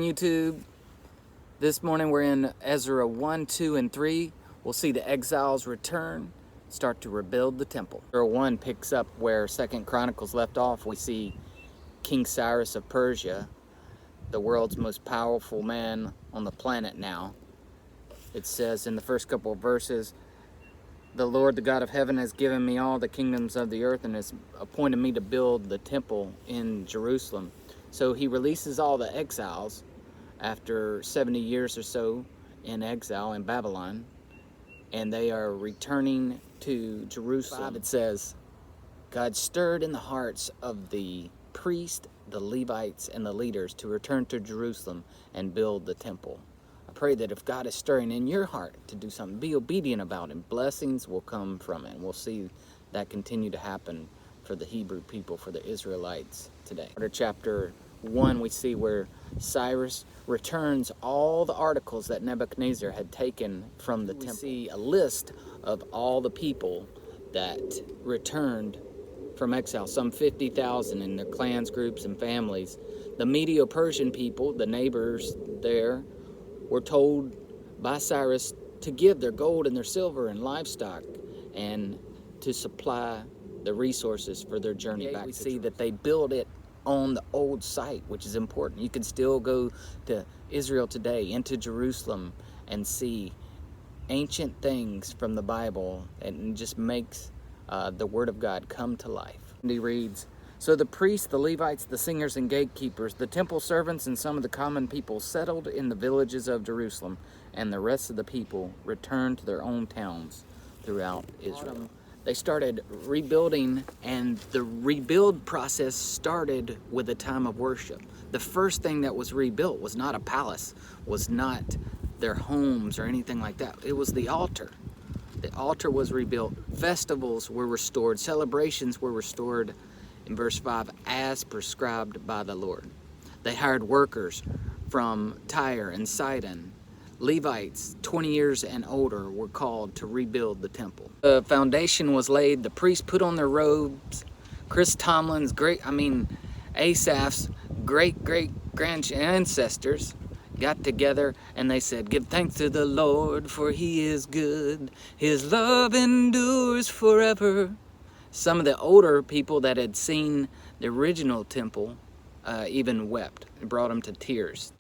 YouTube. This morning we're in Ezra 1, 2, and 3. We'll see the exiles return, start to rebuild the temple. Ezra 1 picks up where 2nd Chronicles left off. We see King Cyrus of Persia, the world's most powerful man on the planet now. It says in the first couple of verses, "The Lord, the God of heaven, has given me all the kingdoms of the earth and has appointed me to build the temple in Jerusalem." So he releases all the exiles after 70 years or so in exile in Babylon, and they are returning to Jerusalem. It says, God stirred in the hearts of the priests, the Levites, and the leaders to return to Jerusalem and build the temple. I pray that if God is stirring in your heart to do something, be obedient about it. Blessings will come from it. And we'll see that continue to happen for the Hebrew people, for the Israelites today. Chapter 1, we see where Cyrus returns all the articles that Nebuchadnezzar had taken from the temple. We see a list of all the people that returned from exile, some 50,000 in their clans, groups, and families. The Medo-Persian people, the neighbors there, were told by Cyrus to give their gold and their silver and livestock and to supply the resources for their journey back. We see that they build it on the old site, which is important. You can still go to Israel today, into Jerusalem, and see ancient things from the Bible, and it just makes the Word of God come to life. And he reads, "So the priests, the Levites, the singers and gatekeepers, the temple servants, and some of the common people settled in the villages of Jerusalem, and the rest of the people returned to their own towns throughout Israel." They started rebuilding, and the rebuild process started with a time of worship. The first thing that was rebuilt was not a palace, was not their homes or anything like that. It was the altar. The altar was rebuilt. Festivals were restored. Celebrations were restored, in verse 5, as prescribed by the Lord. They hired workers from Tyre and Sidon. Levites, 20 years and older, were called to rebuild the temple. The foundation was laid. The priests put on their robes. Chris Tomlin's Asaph's great ancestors got together and they said, "Give thanks to the Lord, for he is good. His love endures forever." Some of the older people that had seen the original temple even wept. It brought them to tears.